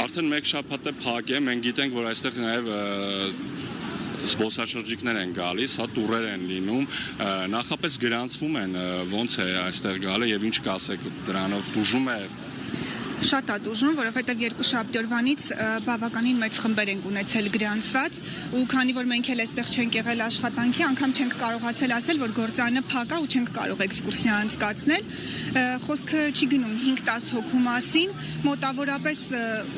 Արդեն մեկ շաբաթ է փակ է, մենք գիտենք, որ այստեղ նաև զբոսաշրջիկներ են գալիս, հա տուրեր են լինում, նախապես գրանցվում են, ոնց է այստեղ գալը եւ ինչ կասեք դրանով, դուժում է Շատ ատուժում, որովհետև երկու շաբթի օրվանից բավականին մեծ խմբեր ենք ունեցել գրանցված ու քանի որ մենք էլ այստեղ չենք եղել աշխատանքի, անգամ չենք կարողացել ասել, որ գործարանը փակ է ու չենք կարող էքսկուրսիա անցկացնել։ Խոսքը չի գնում 5-10 հոգու մասին, մոտավորապես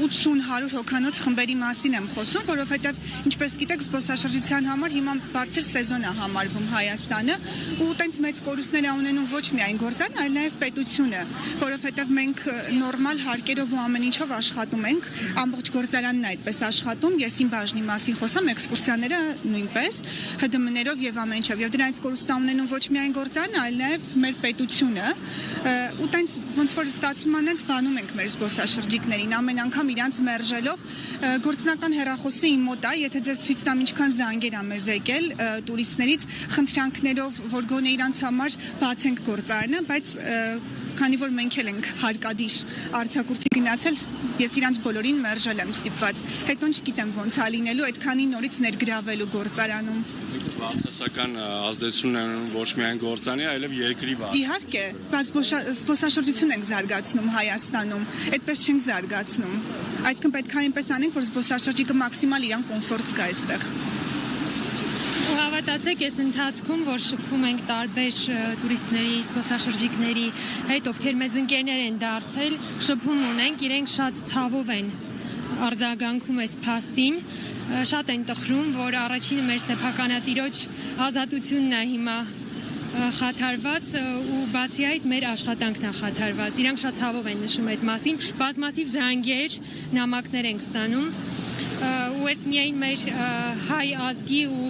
80-100 հոգանոց խմբերի մասին եմ խոսում, որովհետև ինչպես գիտեք, զբոսաշրջության համար հիմա բարձր սեզոն է համարվում Հայաստանը ու տենց մեծ կորուստներ ունենում ոչ միայն գործարանը, այլ նաև պետությունը, որովհետև մենք նորմալ հարկերով ու ամեն ինչով աշխատում ենք, ամբողջ գործարանն է այդպես աշխատում, ես իմ բաժնի մասին խոսամ, էքսկուրսիաները նույնպես, ՀԴՄ-ներով եւ ամեն ինչով, եւ դրանից կորուստ ունենում ոչ միայն գործարանը, այլ նաեւ մեր պետությունը, ու տենց ոնց որ ստացվում է, նենց վանում ենք մեր զբոսաշրջիկներին, ամեն անգամ իրանց մերժելով, գործնական հեռախոսը իմ մոտ է, եթե ձեզ ցույց տամ ինչքան զանգեր ա մեզ եկել տուրիստներից, խնդրանքներով, որ գոնե իրանց համար բացենք գործարանը, բայց քանի որ մենք էլ ենք հարկադիր արձակուրդի գնացել, ես իրանց բոլորին մերժել եմ ստիպված, հետո չգիտեմ ոնց է լինելու այդքանի նորից ներգրավելու գործարանում։ Բացասական ազդեցություն ունեն ոչ միայն գործարանի, այլև երկրի վրա։ Իհարկե, բայց զբոսաշրջություն ենք զարգացնում Հայաստանում, այդպես չենք զարգացնում։ Այսինքն պետք է այնպես անենք, որ զբոսաշրջիկը մաքսիմալ իրան կոմֆորտ զգա այստեղ։ Ու հավատացեք, այս ընթացքում, որ շփվում ենք տարբեր տուրիստների, զբոսաշրջիկների հետ, ովքեր մեզ ընկերներ են դարձել, շփում ունենք, իրենք շատ ցավով են արձագանքում այս փաստին, շատ են տխրում, որ առաջինը մեր սեփականատիրոջ ազատությունն է հիմա խաթարված ու բացի այդ մեր աշխատանքն է խաթարված։ Իրանք շատ ցավով են նշում այդ մասին, բազմաթիվ զանգեր, նամակներ ենք ստանում ու այս միայն մեր հայ ազգի ու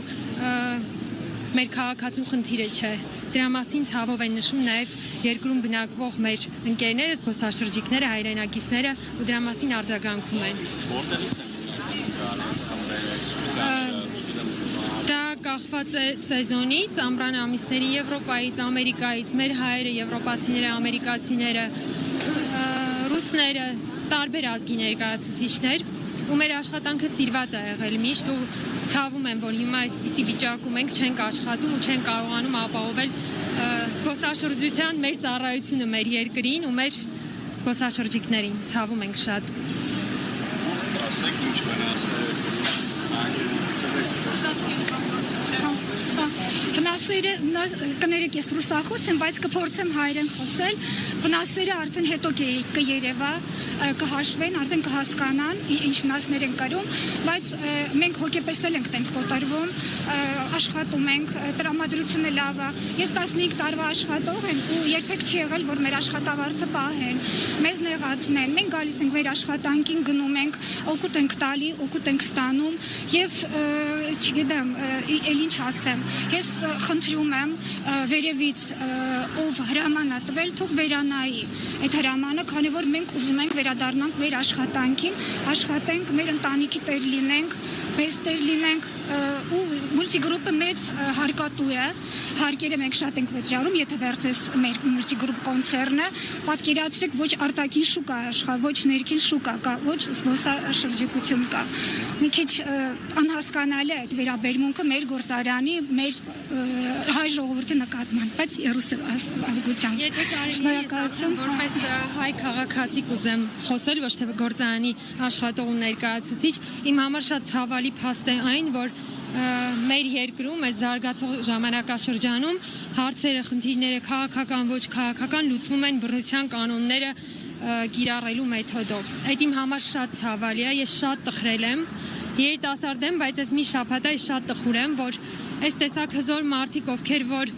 մեր քաղաքացու խնդիրը չէ։ Դրա մասին ցավով են նշում նաև երկրում բնակվող մեր ընկերները, զբոսաշրջիկները, հայրենակիցները ու դրա մասին արձագանքում են։ Դա կախված է սեզոնից, ամռան ամիսների Եվրոպայից, Ամերիկայից, մեր հայերը, եվրոպացիները, ամերիկացիները, ռուսները, տարբեր ազգի ներկայացուցիչներ ու մեր աշխատանքը սիրված է եղել միշտ ու ցավում եմ, որ հիմա այսպիսի վիճակում ենք, չենք աշխատում ու չենք կարողանում ապահովել զբոսաշրջության մեր ծառայությունը մեր երկրին ու մեր զբոսաշրջիկներին, ցավում ենք շատ։ Ասեք ինչ Վնասները կներեք ես ռուսախոս եմ, բայց կփորձեմ հայերեն խոսել, վնասները արդեն հետո կերևա, կհաշվեն, արդեն կհասկանան, ինչ վնասներ են կրում, բայց մենք հոգեպես ենք տենց կոտարվում, աշխատում ենք, տրամադրությունը լավ է, ես 15 տարվա աշխատող եմ ու երբեք չի եղել, որ մեր աշխատավարձը պահեն, մեզ նեղացնեն, մենք գալիս ենք մեր աշխատանքին, գնում ենք, օգուտ ենք տալի, օգուտ ենք ստանում եւ չգիտեմ, էլ ինչ ասեմ, ես խնդրում եմ վերևից ով հրաման է տվել, թող վերանայի այդ հրամանը, քանի որ մենք ուզում ենք վերադառնանք մեր աշխատանքին, աշխատենք, մեր ընտանիքի տեր լինենք, մեծ տեր լինենք ու մուլտիգրուպը մեծ հարկատու է, հարկերը մենք շատ ենք վճարում, եթե վերցես մեր մուլտիգրուպ կոնցերնը, պատկերացրեք ոչ արտաքին շուկա աշխարհ, ոչ ներքին շուկա կա, ոչ զբոսաշրջիկություն կա։ Մի քիչ անհասկանալի է այդ վերաբերմունքը մեր գործարանի, մեր հայ ժողովրդի նկատմամբ, բայց ռուս ազգության։ Շնորհակալություն, որպես հայ քաղաքացի կուզեմ խոսել, ոչ թե գործարանի աշխատող ու ներկայացուցիչ, իմ համար շատ ցավալի փաստ է այն, որ մեր երկրում, այս զարգացող ժամանակաշրջանում հարցերը, խնդիրները քաղաքական, ոչ քաղաքական լուծվում են բռնության կանոնները կիրառելու մեթոդով։ Այդ իմ համար շատ ցավալի է, ես շատ տխրել եմ, երիտասարդ եմ, բայց այս մի շաբաթ է շատ տխուր եմ, որ այս տեսակ հզոր մարդիկ, ովքեր որ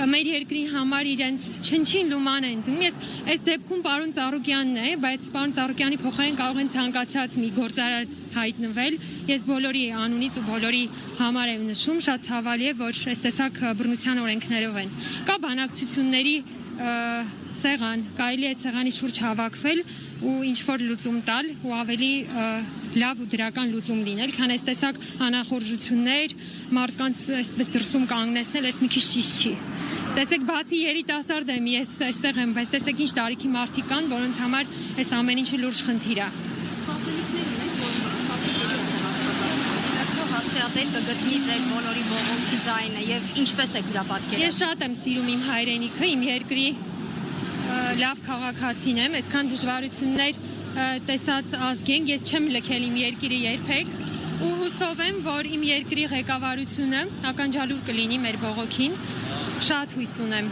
մեր երկրի համար իրենց չնչին լուման են դնում։ Ես այս դեպքում պարոն Ծառուկյանն է, բայց պարոն Ծառուկյանի փոխարեն կարող են ցանկացած մի գործարար հայտնվել։ Ես բոլորի անունից ու բոլորի համար եմ նշում, շատ ցավալի է, որ այս տեսակ բռնության օրենքներով են։ Կա բանակցությունների սեղան, կարելի է սեղանի շուրջ հավաքվել ու ինչ-որ լուծում տալ ու ավելի լավ ու դրական լուծում լինել, քան այս տեսակ անախորժություններ, մարդկանց այսպես դրսում կանգնեցնել, այս մի քիչ ճիշտ չի։ Տեսեք, բացի երիտասարդ եմ, ես այստեղ եմ, բայց տեսեք ինչ տարիքի մարդիկ կան, որոնց համար այս ամեն ինչը լուրջ խնդիր է։ Հասցեատեր կգտնի ձեր բոլորի բողոքի ձայնը եւ ինչպես եք դրա պատկերացնում։ Ես շատ եմ սիրում իմ հայրենիքը, իմ երկրի լավ քաղաքացին եմ, այսքան դժվարություններ տեսած ազգ ենք, ես չեմ լքել իմ երկիրը երբեք ու հուսով եմ, որ իմ երկրի ղեկավարությունը ականջալուր կլինի մեր բողոքին, շատ հույս ունեմ։